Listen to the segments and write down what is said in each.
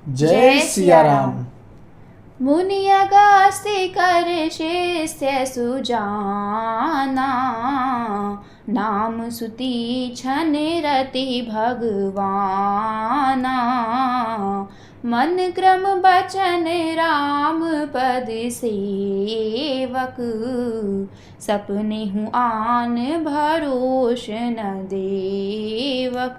जय सिया राम। मुनि अगस्त्य कर शिष्य सुजाना, नाम सुती छन रति भगवाना। मन क्रम बचन राम पद सेवक, सपने हूँ आन भरोस न देवक।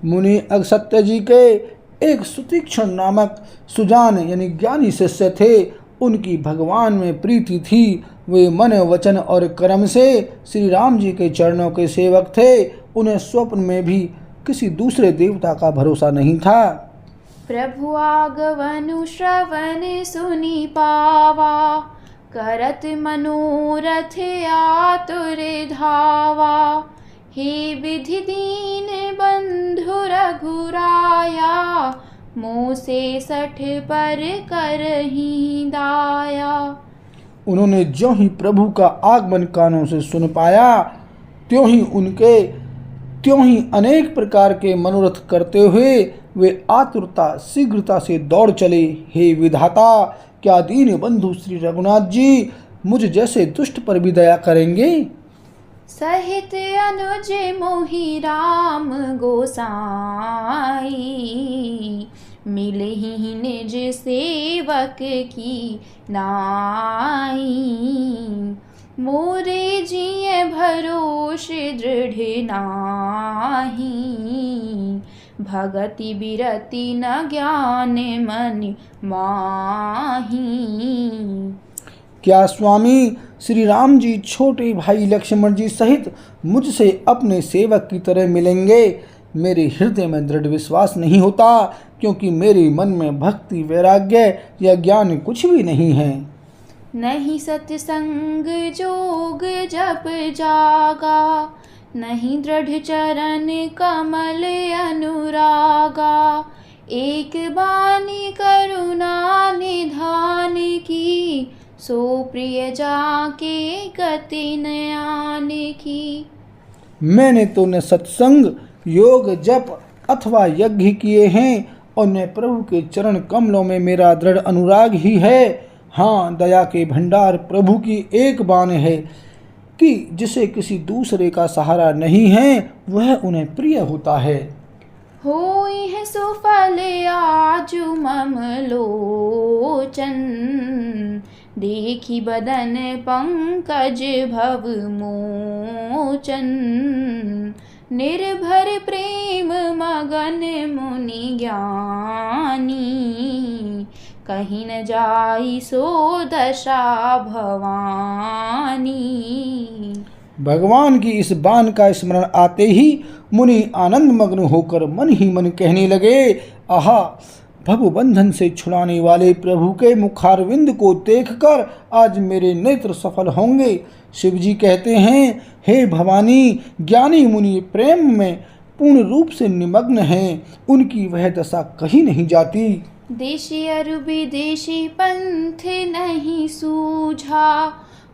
मुनि अगस्त्य जी के एक सुतीक्षण नामक सुजान यानी ज्ञानी शिष्य थे। उनकी भगवान में प्रीति थी। वे मन वचन और कर्म से श्री राम जी के चरणों के सेवक थे। उन्हें स्वप्न में भी किसी दूसरे देवता का भरोसा नहीं था। प्रभु आगवनु श्रवण सुनि पावा, करत मनोरथ आतुर धावा। हे विधि दीन बंधु रघुराया, मोह से सठ पर करही दाया। उन्होंने ज्यों ही प्रभु का आगमन कानों से सुन पाया, त्यों ही अनेक प्रकार के मनोरथ करते हुए वे आतुरता शीघ्रता से दौड़ चले। हे विधाता, क्या दीन बंधु श्री रघुनाथ जी मुझ जैसे दुष्ट पर भी दया करेंगे। सहित अनुज मोहि राम गोसाई, मिलहि निज सेवक की नाई। मोरे जिय भरोस दृढ़ नाही, भगति बिरति न ज्ञान मन माही। क्या स्वामी श्री राम जी छोटे भाई लक्ष्मण जी सहित मुझसे अपने सेवक की तरह मिलेंगे। मेरे हृदय में दृढ़ विश्वास नहीं होता, क्योंकि मेरे मन में भक्ति वैराग्य या ज्ञान कुछ भी नहीं है। नहीं सत्संग जोग जप जागा, नहीं दृढ़ चरण कमल अनुरागा। एक बानी करुणा निधान की, सो प्रिय जाके गति नयान की। मैंने तो न सत्संग योग जप अथवा यज्ञ किए हैं, और न प्रभु के चरण कमलों में मेरा दृढ़ अनुराग ही है। हाँ, दया के भंडार प्रभु की एक बान है कि जिसे किसी दूसरे का सहारा नहीं है, वह उन्हें प्रिय होता है। होई है सुफल आजु मम लोचन, देखी बदन पंकज भव मोचन। निर्भर प्रेम मगन मुनि ज्ञानी, कहीं न जाई सो दशा भवानी। भगवान की इस बान का स्मरण आते ही मुनि आनंद मग्न होकर मन ही मन कहने लगे, आहा, भव बंधन से छुड़ाने वाले प्रभु के मुखारविंद को देखकर आज मेरे नेत्र सफल होंगे। शिव जी कहते हैं, हे भवानी, ज्ञानी मुनि प्रेम में पूर्ण रूप से निमग्न हैं, उनकी वह दशा कहीं नहीं जाती। देशी अरु विदेशी पंथ नहीं सूझा,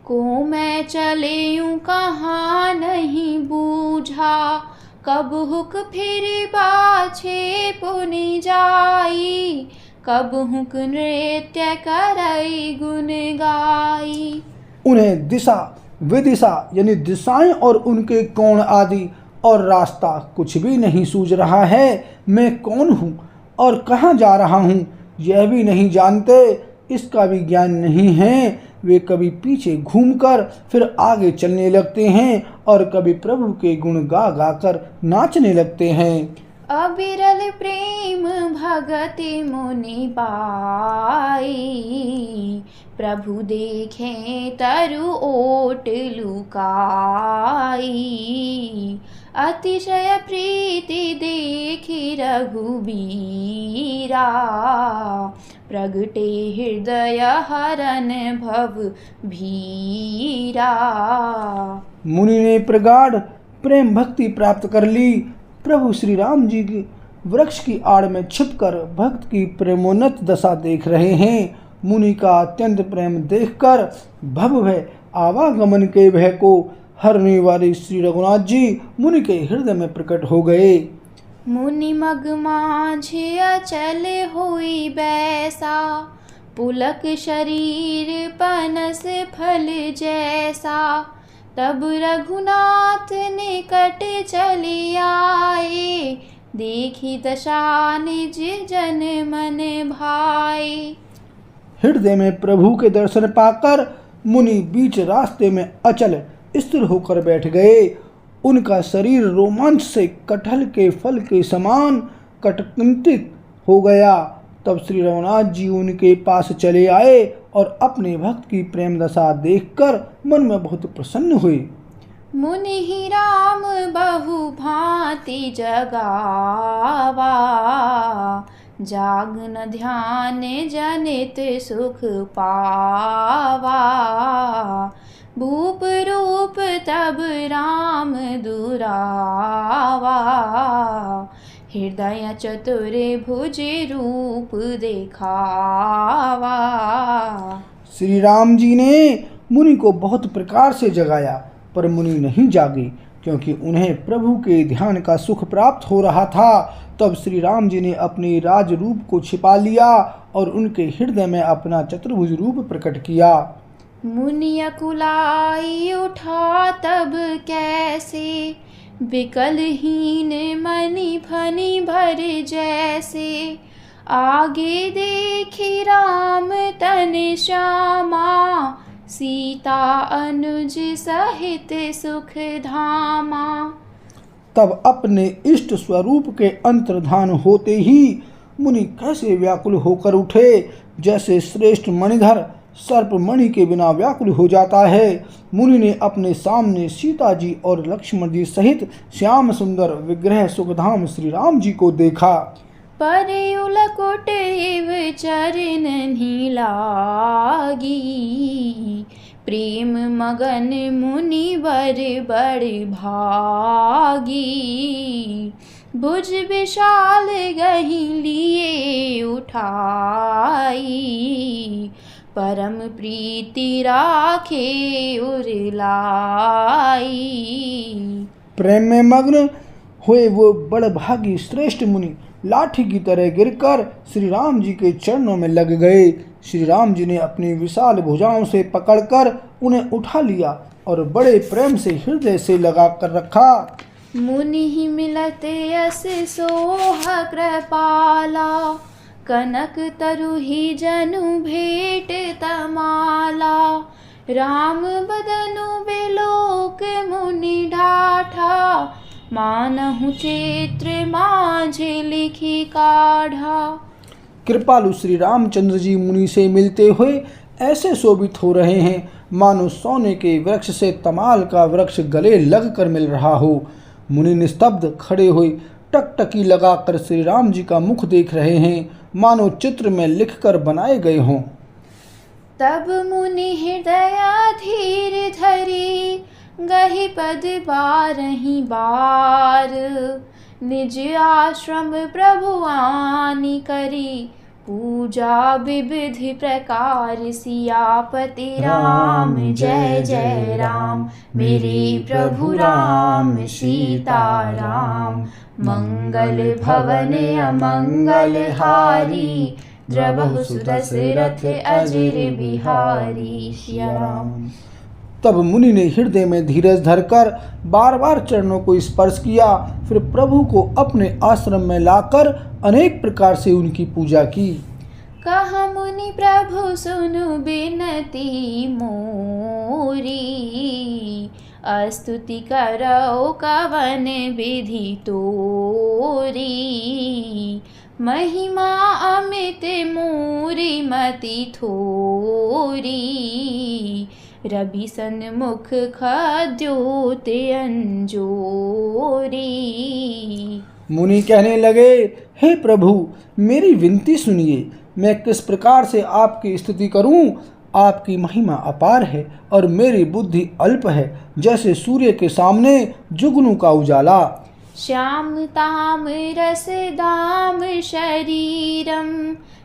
को मैं चले यूं कहाँ नहीं बूझा। कब हुक फिर पाछे पुनि जाई, कब हुक नृत्य करई गुण गाई। उन्हें दिशा विदिशा यानी दिशाएं और उनके कोण आदि और रास्ता कुछ भी नहीं सूझ रहा है। मैं कौन हूँ और कहाँ जा रहा हूँ यह भी नहीं जानते, इसका भी ज्ञान नहीं है। वे कभी पीछे घूमकर फिर आगे चलने लगते हैं और कभी प्रभु के गुण गा गाकर नाचने लगते हैं। अविरल प्रेम भगति मुनि पाई, प्रभु देखें तरु ओट लुकाई। अतिशय प्रीति देखी रघुबीरा, प्रगटे हृदय हरन भव भीरा। मुनि ने प्रगाढ़ प्रेम भक्ति प्राप्त कर ली। प्रभु श्री राम जी की वृक्ष की आड़ में छिपकर भक्त की प्रेमोन्नत दशा देख रहे हैं। मुनि का अत्यंत प्रेम देखकर भव भय आवागमन के भय को हरने वाले श्री रघुनाथ जी मुनि के हृदय में प्रकट हो गए। मुनि मग माझ अचल होई बैसा, पुलक शरीर पनस फल जैसा। तब रघुनाथ निकट चली आए, देखी दशा निज जन मन भाए। हृदय में प्रभु के दर्शन पाकर मुनि बीच रास्ते में अचल स्थिर होकर बैठ गए। उनका शरीर रोमांच से कटहल के फल के समान कटकुंठित हो गया। तब श्री रघुनाथ जी उनके पास चले आए और अपने भक्त की प्रेम दशा देखकर मन में बहुत प्रसन्न हुए। मुनि ही राम बहु भांति जगावा, जागन ध्यान जनित सुख पावा। भूप रूप तब राम दुरावा, हृदय चतुर भुज रूप देखावा। श्री राम जी ने मुनि को बहुत प्रकार से जगाया, पर मुनि नहीं जागे, क्योंकि उन्हें प्रभु के ध्यान का सुख प्राप्त हो रहा था। तब श्री राम जी ने अपने राज रूप को छिपा लिया और उनके हृदय में अपना चतुर्भुज रूप प्रकट किया। मुनि अकुलाई उठा तब कैसे, विकलहीन मनि फनि भर जैसे। आगे देखी राम तन श्यामा, सीता अनुज सहित सुख धामा। तब अपने इष्ट स्वरूप के अंतर्धान होते ही मुनि कैसे व्याकुल होकर उठे, जैसे श्रेष्ठ मणिधर सर्प मणि के बिना व्याकुल हो जाता है। मुनि ने अपने सामने सीता जी और लक्ष्मण जी सहित श्याम सुंदर विग्रह सुखधाम श्री राम जी को देखा। पर उलकुट इव चरण लागी, प्रेम मगन मुनि वर बड़ भागी। भुज विशाल गही लिए उठाई, परम प्रीति राखे उरलाई। प्रेम में मग्न हुए वो बड़भागी श्रेष्ठ मुनि लाठी की तरह गिरकर श्री राम जी के चरणों में लग गए। श्री राम जी ने अपनी विशाल भुजाओं से पकड़कर उन्हें उठा लिया और बड़े प्रेम से हृदय से लगा कर रखा। मुनि ही मिलत यस सोह कृपाला, कनक तरु ही जनु भेट तमाला। राम बदनु बिलोक मुनि ढाठा, मानहु चैत्र माझे लिखी काढ़ा। कृपालु श्री रामचंद्र जी मुनि से मिलते हुए ऐसे शोभित हो रहे हैं, मानो सोने के वृक्ष से तमाल का वृक्ष गले लग कर मिल रहा हो। मुनि निस्तब्ध खड़े हुए टकटकी लगाकर श्री राम जी का मुख देख रहे हैं, मानो चित्र में लिखकर बनाए गए हों। तब मुनि हृदय धीर धरी, गहि पद बारहि बार। निज आश्रम प्रभु आनि करी, पूजा विविधि प्रकार। सियापति राम जय जय राम, मेरे प्रभु राम सीता राम। मंगल भवन अमंगल हारी, द्रवहु सुदशरथ अजिर बिहारी। सिया राम। तब मुनि ने हृदय में धीरज धरकर बार बार चरणों को स्पर्श किया, फिर प्रभु को अपने आश्रम में लाकर अनेक प्रकार से उनकी पूजा की। कहा मुनि प्रभु सुनु बिनती मोरी, स्तुति करो कवन विधि तोरी। महिमा अमित मोरी मति थोरी, रवि सन्मुख खद्योत अंजोरी। मुनि कहने लगे, हे प्रभु मेरी विनती सुनिए, मैं किस प्रकार से आपकी स्तुति करूं। आपकी महिमा अपार है और मेरी बुद्धि अल्प है, जैसे सूर्य के सामने जुगनू का उजाला। श्याम ताम रस दाम शरीरम,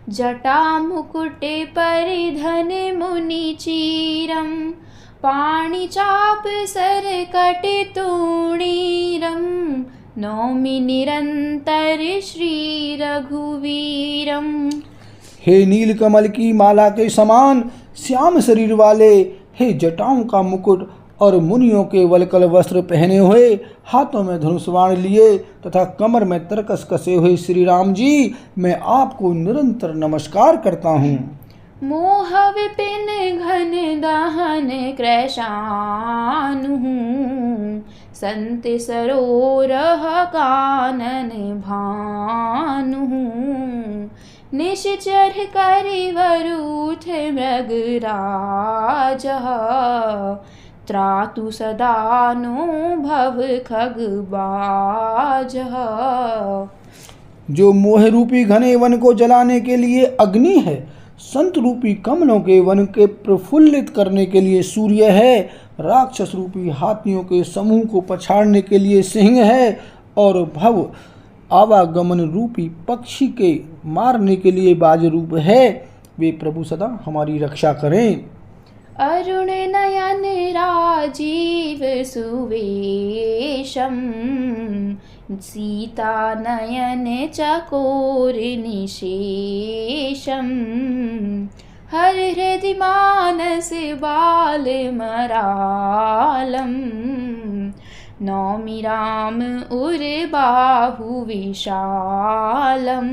जटा मुकुट परिधन मुनि चीरम। पाणि चाप सर कट तूणीरम, नौमि निरंतर श्री रघुवीरम। हे नीलकमल की माला के समान श्याम शरीर वाले, हे जटाओं का मुकुट और मुनियों के वलकल वस्त्र पहने हुए, हाथों में धनुष बाण लिए तथा कमर में तरकस कसे हुए श्री राम जी, मैं आपको निरंतर नमस्कार करता हूँ। मोह विपिन घन दहन कृशानु, संत सरोरह कानन भानु। निश्चर करिवरूथ मृगराज, त्रातु सदा नो भव खगबाज। जो मोह रूपी घने वन को जलाने के लिए अग्नि है, संत रूपी कमलों के वन के प्रफुल्लित करने के लिए सूर्य है, राक्षस रूपी हाथियों के समूह को पछाड़ने के लिए सिंह है, और भव आवागमन रूपी पक्षी के मारने के लिए बाज रूप है। वे प्रभु सदा हमारी रक्षा करें। अरुण नयन राजीव सुवेशम, सीता नयन चकोर निशेषम। हर हृदय मानस बाल मरालम, नौमि राम उर बाहु विशालम।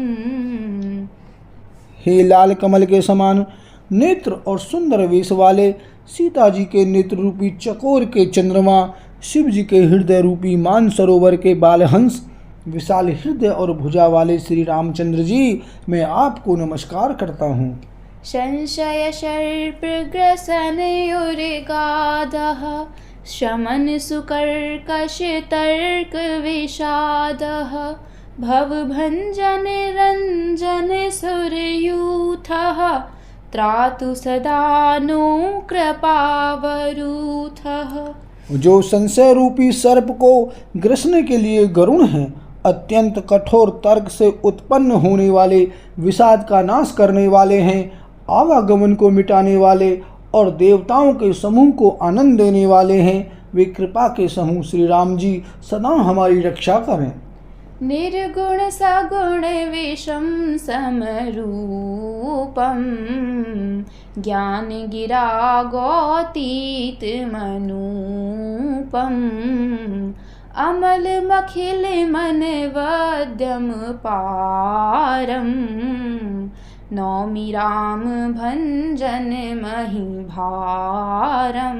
हे लाल कमल के समान नेत्र और सुंदर वेश वाले, सीता जी के नेत्र रूपी चकोर के चंद्रमा, शिव जी के हृदय रूपी मानसरोवर के बालहंस, विशाल हृदय और भुजा वाले श्री रामचंद्र जी, मैं आपको नमस्कार करता हूँ। संशय सर्प ग्रसन उर्गादः, शमन सुकर्कश तर्क विषादः। भवभञ्जन रञ्जन सुरयूथः, त्रातु सदा नो कृपावरूथः। जो संशय रूपी सर्प को ग्रसने के लिए गरुण हैं, अत्यंत कठोर तर्क से उत्पन्न होने वाले विषाद का नाश करने वाले हैं, आवागमन को मिटाने वाले और देवताओं के समूह को आनंद देने वाले हैं, वे कृपा के समूह श्री राम जी सदा हमारी रक्षा करें। निर्गुण सगुण विषम समरूपम, ज्ञान गिरा गौतीत मनूपम। अमल मखिल मन वद्यम पारम, नौमि राम भंजन महिभारम।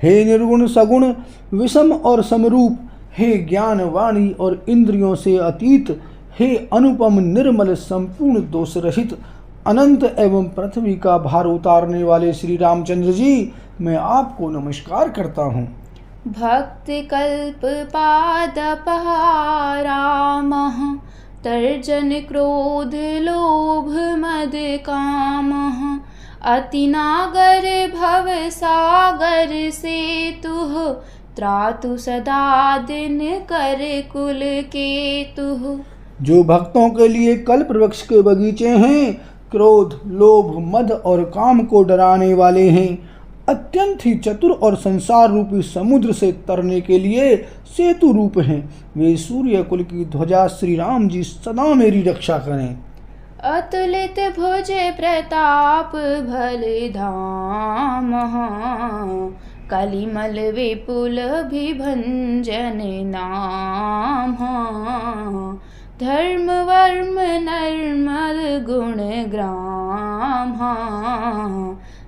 हे निर्गुण सगुण विषम और समरूप, हे ज्ञान वाणी और इंद्रियों से अतीत, हे अनुपम निर्मल संपूर्ण दोष रहित, अनंत एवं पृथ्वी का भार उतारने वाले श्री रामचंद्र जी, मैं आपको नमस्कार करता हूँ। भक्ति कल्प पादपहारामः, तर्जन क्रोध लोभ मद कामः। अतिनागर भव सागर सेतुः, त्रातु सदा दिन कर कुल केतुः। जो भक्तों के लिए कल्प वृक्ष के बगीचे हैं, क्रोध लोभ मद और काम को डराने वाले हैं, अत्यंत ही चतुर और संसार रूपी समुद्र से तरने के लिए सेतु रूप हैं, वे सूर्य कुल की ध्वजा श्री राम जी सदा मेरी रक्षा करें। अतुलित भुज प्रताप बलधामः, कलिमल विपुल विभंजन नामः। धर्म वर्म नर्मद गुण ग्रामः,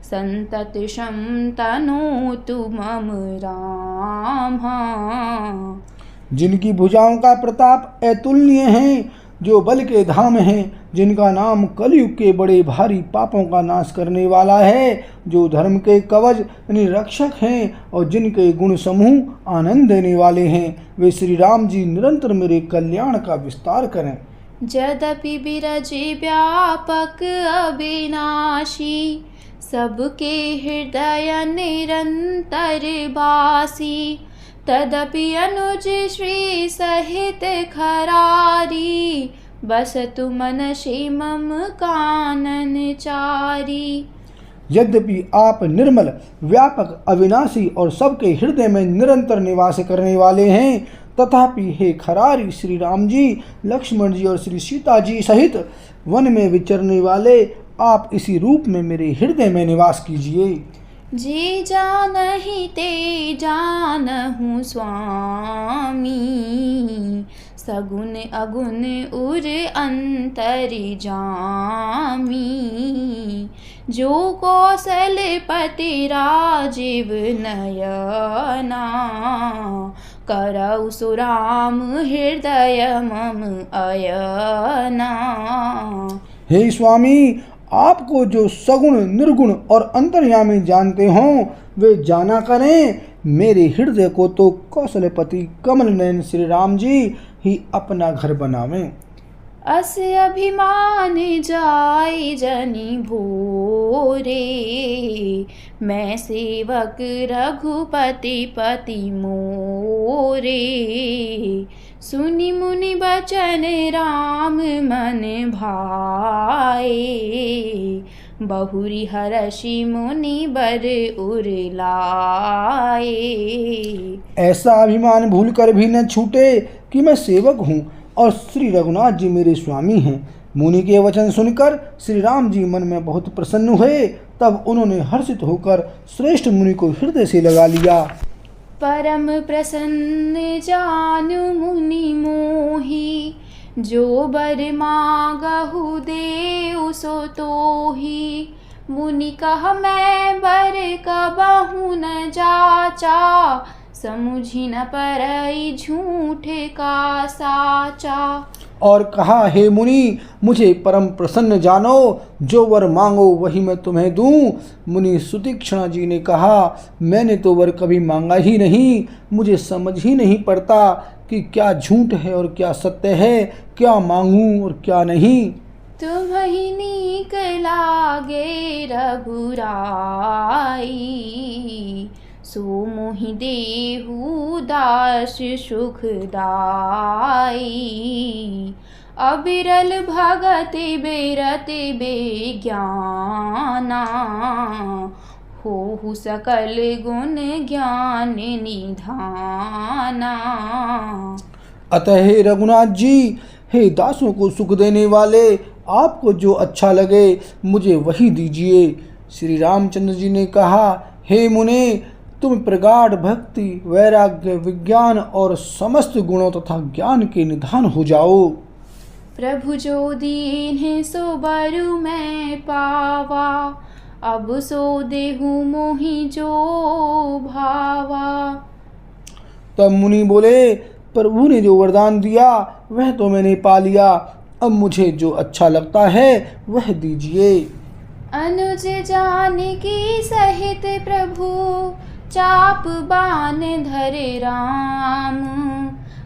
संतत शम तनोतु मम रामः। जिनकी भुजाओं का प्रताप अतुलनीय है, जो बल के धाम हैं, जिनका नाम कलयुग के बड़े भारी पापों का नाश करने वाला है, जो धर्म के कवच यानी रक्षक हैं और जिनके गुण समूह आनंद देने वाले हैं, वे श्री राम जी निरंतर मेरे कल्याण का विस्तार करें। यद्यपि बिरज व्यापक अविनाशी, सबके हृदय निरंतर बासी। तदपि अनुज श्री सहित खरारी, बसतु मनसि मम कानन चारी। यद्यपि आप निर्मल व्यापक अविनाशी और सबके हृदय में निरंतर निवास करने वाले हैं, तथापि हे खरारी श्री राम जी, लक्ष्मण जी और श्री सीता जी सहित वन में विचरने वाले आप इसी रूप में मेरे हृदय में निवास कीजिए। जे जानहि ते जानहु स्वामी, सगुन अगुन उर अंतर जामी। जो कौशलपति राजीव नयना, करौ सुराम हृदय मम अयना। हे स्वामी, आपको जो सगुण निर्गुण और अंतर्यामी जानते हों वे जाना करें। मेरे हृदय को तो कौशलपति कमल नयन श्री राम जी ही अपना घर बनावें। अस अभिमान जाय जनि भोरे, मैं सेवक रघुपति पति मोरे। सुनि मुनि बचन राम मन भाए, बहुरी हर्षि मुनि बर उर लाए। ऐसा अभिमान भूल कर भी न छूटे कि मैं सेवक हूँ और श्री रघुनाथ जी मेरे स्वामी हैं। मुनि के वचन सुनकर श्री राम जी मन में बहुत प्रसन्न हुए। तब उन्होंने हर्षित होकर श्रेष्ठ मुनि को हृदय से लगा लिया। परम प्रसन्न जानु मुनि मोहि, जो बर मांगहु देउ सो तोहि। मुनि कह मैं बर कबहु न जाचा, समुझि न परई झूठ का साचा। और कहा, हे मुनि, मुझे परम प्रसन्न जानो, जो वर मांगो वही मैं तुम्हें दूं। मुनि सुतीक्ष्णा जी ने कहा, मैंने तो वर कभी मांगा ही नहीं। मुझे समझ ही नहीं पड़ता कि क्या झूठ है और क्या सत्य है, क्या मांगूं और क्या नहीं। तुम्हि नीक लागे रघुराई, सो मोहि देहु दास सुखदाई। अबिरल भगत बेरत बेज्ञाना, होहु सकल गुण ज्ञान निधाना। अतः हे रघुनाथ जी, हे दासों को सुख देने वाले, आपको जो अच्छा लगे मुझे वही दीजिए। श्री रामचंद्र जी ने कहा, हे मुने, तुम प्रगाढ़ भक्ति, वैराग्य, विज्ञान और समस्त गुणों तथा ज्ञान के निधान हो जाओ। प्रभु जो दीन सो बरु मैं पावा, अब सो देहु मोहि जो भावा। तब मुनि बोले, प्रभु ने जो वरदान दिया वह तो मैंने पा लिया, अब मुझे जो अच्छा लगता है वह दीजिए। अनुज जानकी सहित प्रभु, चाप बान धरे राम।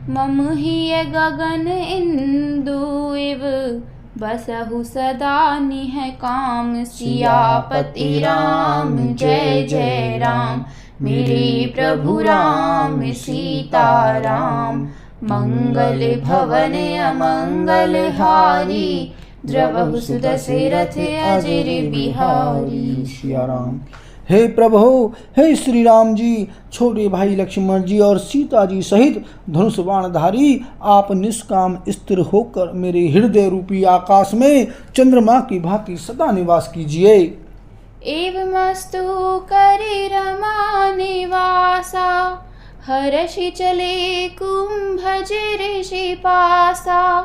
मम हिय गगन इंदु इव, बसहु सदा निह काम। सियापति राम जय जय राम, मेरे प्रभु राम सीता राम। मंगल भवन अमंगल हारी, द्रवहु सुदशरथ अजर बिहारी। सिया राम। हे प्रभु, हे श्री राम जी, छोटे भाई लक्ष्मण जी और सीता जी सहित धनुष बाणधारी, आप निष्काम स्थिर होकर मेरे हृदय रूपी आकाश में चंद्रमा की भांति सदा निवास कीजिए। एवमस्तु करि रमा निवासा, हर्षि चले कुंभज ऋषि पासा।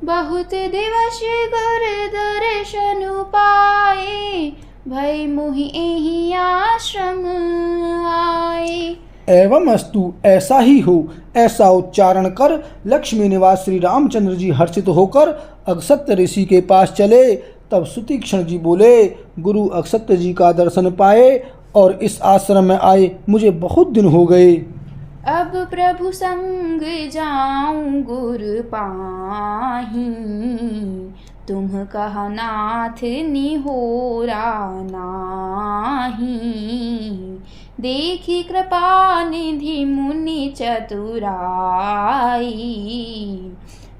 बहुत दिवस गुर दर्शन पाए, भय मोहि एहि आश्रम आए। एवं अस्तु, ऐसा ही हो। ऐसा उच्चारण कर लक्ष्मी निवास श्री रामचंद्र जी हर्षित होकर अगस्त्य ऋषि के पास चले। तब सुतीक्ष्ण जी बोले, गुरु अगस्त्य जी का दर्शन पाए और इस आश्रम में आए मुझे बहुत दिन हो गए। अब प्रभु संग जाऊं गुर पाही, तुम कहा नाथ निहोरा नाही। देखी कृपा निधि मुनि चतुराई,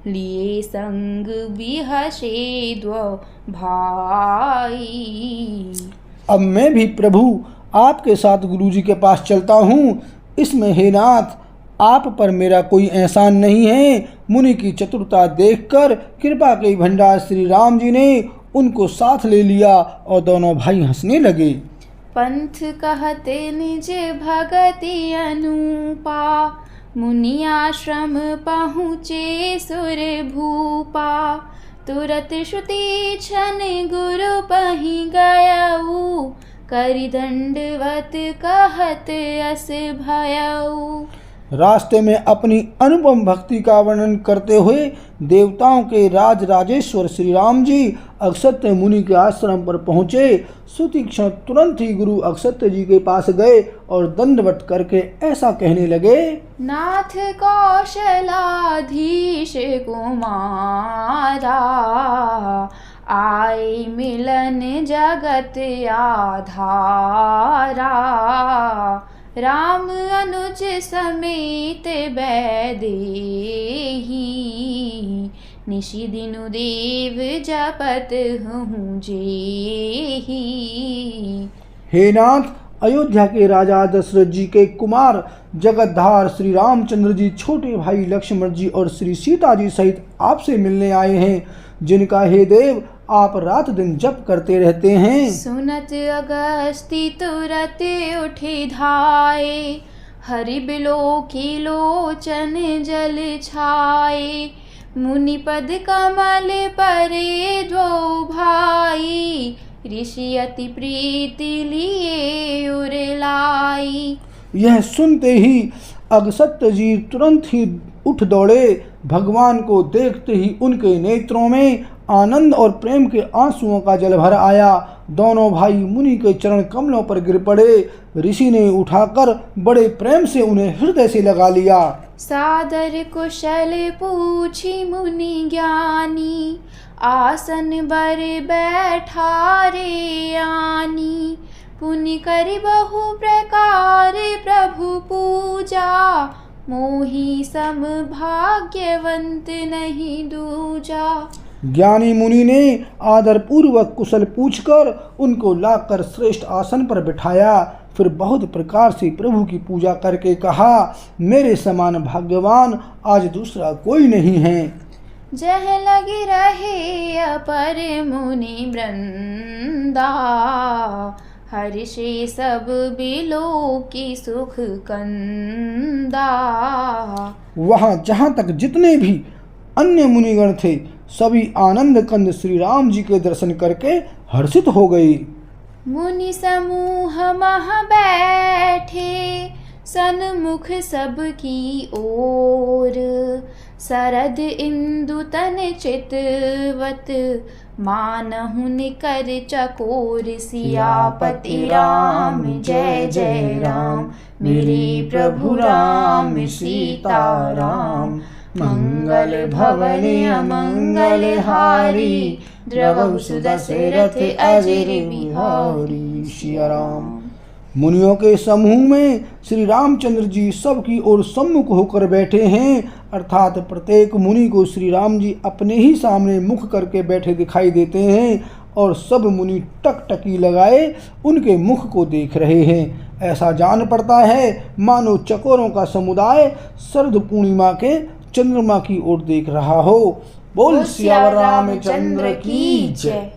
लिए संग बिहसे द्वौ भाई। अब मैं भी प्रभु आपके साथ गुरुजी के पास चलता हूँ। इसमें हे नाथ, आप पर मेरा कोई एहसान नहीं है। मुनि की चतुरता देखकर कृपा के भंडार श्री राम जी ने उनको साथ ले लिया और दोनों भाई हंसने लगे। पंथ कहते निज भगति अनूपा, मुनि आश्रम पहुँचे सुर भूपा। तुरत श्रुति छन गुरु पहि गयऊ, करि दंडवत कहत अस भयऊ। रास्ते में अपनी अनुपम भक्ति का वर्णन करते हुए देवताओं के राज राजेश्वर श्री राम जी अगस्त्य मुनि के आश्रम पर पहुँचे। सुतीक्षण तुरंत ही गुरु अगस्त्य जी के पास गए और दंडवत करके ऐसा कहने लगे, नाथ कौशलाधीश कुमारा, आए मिलन जगत आधारा। राम अनुज समेत बैदेही, निशि दिनु देव जपत हूँ जेही। हे नाथ, अयोध्या के राजा दशरथ जी के कुमार जगतधार श्री रामचंद्र जी छोटे भाई लक्ष्मण जी और श्री सीता जी सहित आपसे मिलने आए हैं, जिनका हे देव आप रात दिन जप करते रहते हैं। सुनत अगस्ती तुरत उठे धाये, हरि बिलो की लोचन जल छाए। मुनि पद कमल परे दो भाई, ऋषि अति प्रीति लिए उर लाई। यह सुनते ही अगस्त्य जी तुरंत ही उठ दौड़े। भगवान को देखते ही उनके नेत्रों में आनंद और प्रेम के आंसुओं का जल भर आया। दोनों भाई मुनि के चरण कमलों पर गिर पड़े। ऋषि ने उठाकर बड़े प्रेम से उन्हें हृदय से लगा लिया। सादर कुशल पूछी मुनि ज्ञानी, आसन बर बैठा रे आनी। पुनि करि बहु प्रकार प्रभु पूजा, मोहि सम भाग्यवंत नहीं दूजा। ज्ञानी मुनि ने आदर पूर्वक कुशल पूछकर उनको लाकर श्रेष्ठ आसन पर बिठाया। फिर बहुत प्रकार से प्रभु की पूजा करके कहा, मेरे समान भाग्यवान आज दूसरा कोई नहीं है। जह लगी रहे अपर मुनि वृंदा, हर्षे सब बिलो की सुख कंदा। वहाँ जहाँ तक जितने भी अन्य मुनिगण थे सभी आनंद कंद श्री राम जी के दर्शन करके हर्षित हो गए। मुनि समूह मह बैठे, सन्मुख सबकी ओर। सरद इंदु तन चितवत, मानहु निकर चकोर। सियापति राम जय जय राम, मेरे प्रभु राम सीता राम। मंगल भवन अमंगल हारी, द्रवहु सुदशरथ अजर बिहारी। सिया राम। मुनियों के समूह में श्री रामचंद्र जी सबकी ओर सम्मुख होकर बैठे हैं, अर्थात प्रत्येक मुनि को श्री राम जी अपने ही सामने मुख करके बैठे दिखाई देते हैं और सब मुनि टकटकी लगाए उनके मुख को देख रहे हैं। ऐसा जान पड़ता है मानो चकोरों का समुदाय शरद पूर्णिमा के चंद्रमा की ओर देख रहा हो। बोल सियावर रामचंद्र की जय।